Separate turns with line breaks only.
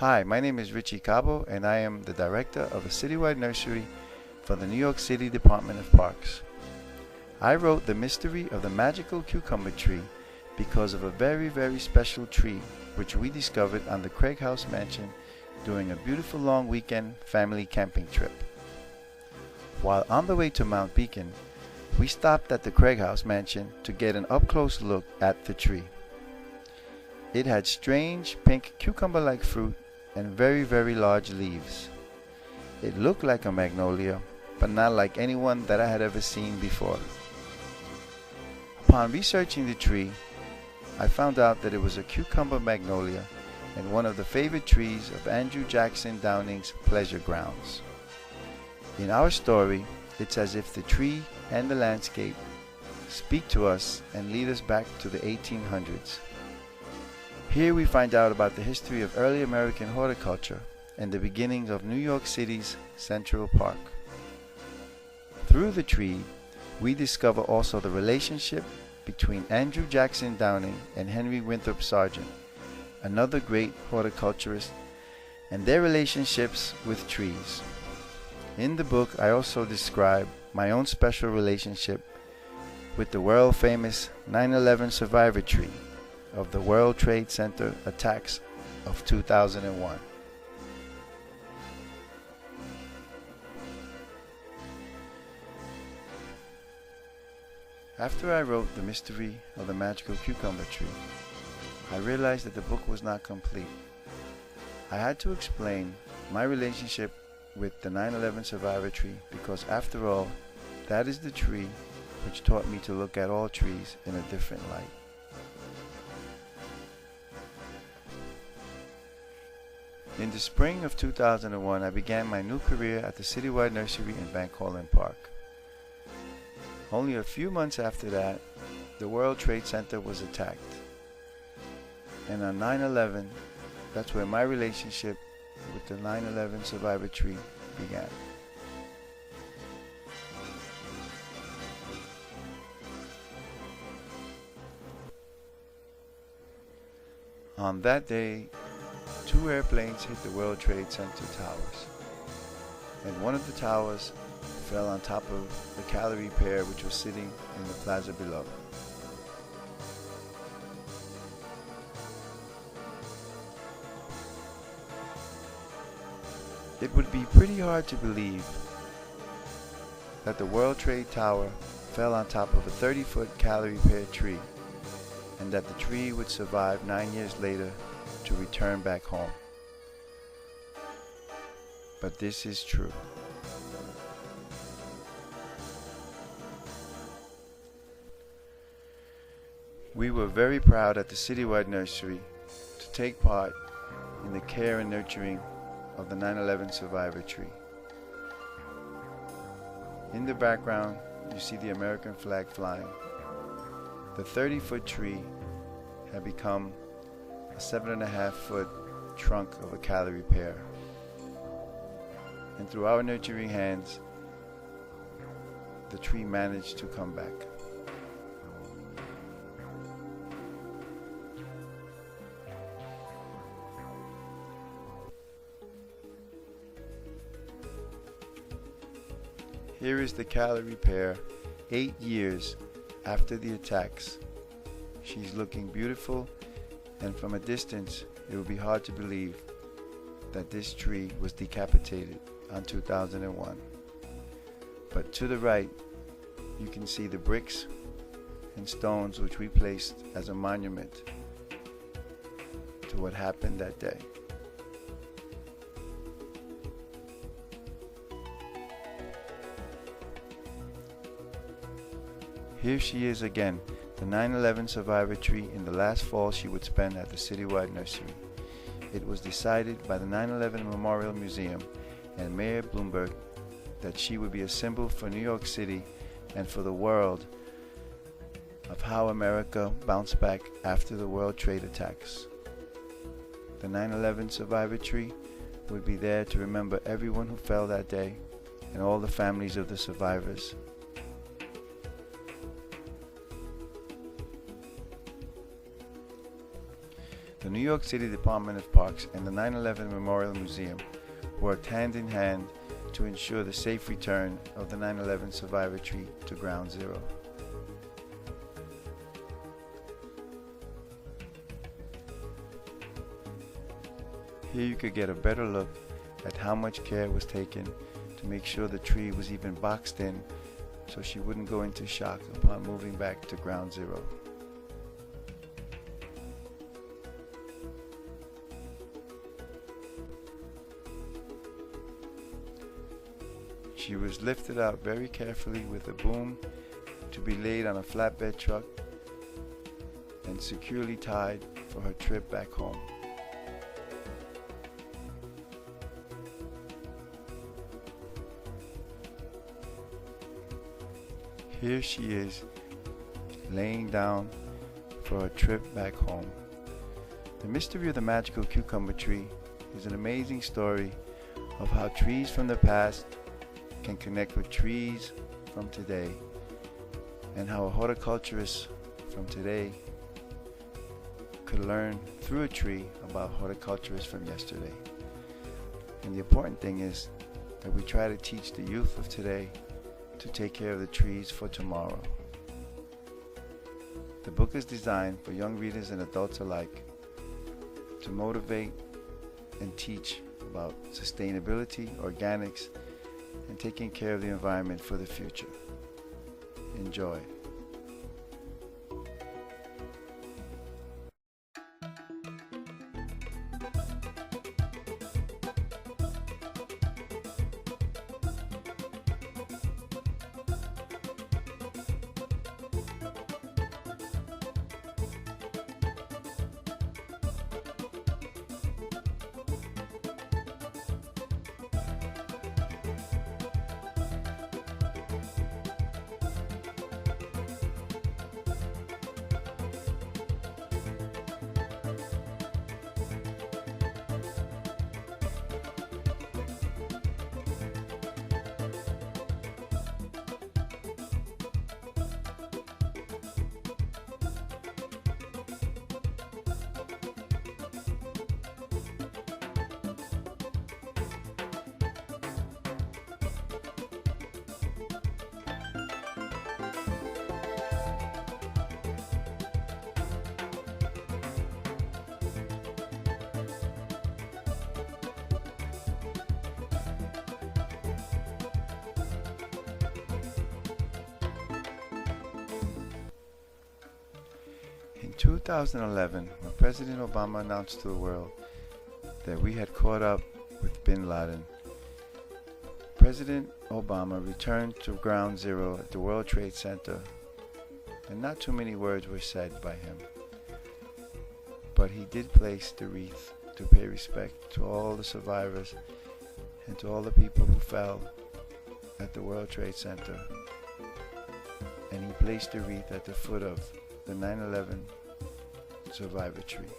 Hi, my name is Richie Cabo, and I am the director of a citywide nursery for the New York City Department of Parks. I wrote The Mystery of the Magical Cucumber Tree because of a very special tree which we discovered on the Craig House Mansion during a beautiful long weekend family camping trip. While on the way to Mount Beacon, we stopped at the Craig House Mansion to get an up-close look at the tree. It had strange pink cucumber-like fruit and very large leaves. It looked like a magnolia, but not like anyone that I had ever seen before. Upon researching the tree, I found out that it was a cucumber magnolia and one of the favorite trees of Andrew Jackson Downing's pleasure grounds. In our story, it's as if the tree and the landscape speak to us and lead us back to the 1800s. Here we find out about the history of early American horticulture and the beginnings of New York City's Central Park. Through the tree, we discover also the relationship between Andrew Jackson Downing and Henry Winthrop Sargent, another great horticulturist, and their relationships with trees. In the book, I also describe my own special relationship with the world-famous 9/11 survivor tree of the World Trade Center attacks of 2001. After I wrote The Mystery of the Magical Cucumber Tree, I realized that the book was not complete. I had to explain my relationship with the 9/11 survivor tree because, after all, that is the tree which taught me to look at all trees in a different light. In the spring of 2001, I began my new career at the Citywide Nursery in Bank Park. Only a few months after that, the World Trade Center was attacked. And on 9/11, that's where my relationship with the 9/11 survivor tree began. On that day, 2 airplanes hit the World Trade Center towers, and one of the towers fell on top of the Calorie Pear, which was sitting in the plaza below. It would be pretty hard to believe that the World Trade Tower fell on top of a 30-foot Calorie Pear tree, and that the tree would survive 9 years later to return back home. But this is true. We were very proud at the Citywide Nursery to take part in the care and nurturing of the 9/11 survivor tree. In the background, you see the American flag flying. The 30-foot tree had become a 7.5-foot trunk of a Calorie Pear. And through our nurturing hands, the tree managed to come back. Here is the Calorie Pear 8 years after the attacks. She's looking beautiful, and from a distance it would be hard to believe that this tree was decapitated on 2001. But to the right, you can see the bricks and stones which we placed as a monument to what happened that day. Here she is again, the 9/11 survivor tree in the last fall she would spend at the Citywide Nursery. It was decided by the 9/11 Memorial Museum and Mayor Bloomberg that she would be a symbol for New York City and for the world of how America bounced back after the World Trade attacks. The 9/11 survivor tree would be there to remember everyone who fell that day and all the families of the survivors. The New York City Department of Parks and the 9/11 Memorial Museum worked hand in hand to ensure the safe return of the 9/11 survivor tree to Ground Zero. Here you could get a better look at how much care was taken to make sure the tree was even boxed in so she wouldn't go into shock upon moving back to Ground Zero. She was lifted out very carefully with a boom to be laid on a flatbed truck and securely tied for her trip back home. Here she is, laying down for her trip back home. The mystery of the magical cucumber tree is an amazing story of how trees from the past can connect with trees from today, and how a horticulturist from today could learn through a tree about horticulturists from yesterday. And the important thing is that we try to teach the youth of today to take care of the trees for tomorrow. The book is designed for young readers and adults alike to motivate and teach about sustainability, organics, and taking care of the environment for the future. Enjoy. In 2011, when President Obama announced to the world that we had caught up with bin Laden, President Obama returned to Ground Zero at the World Trade Center, and not too many words were said by him. But he did place the wreath to pay respect to all the survivors and to all the people who fell at the World Trade Center. And he placed the wreath at the foot of the 9/11 survivor tree.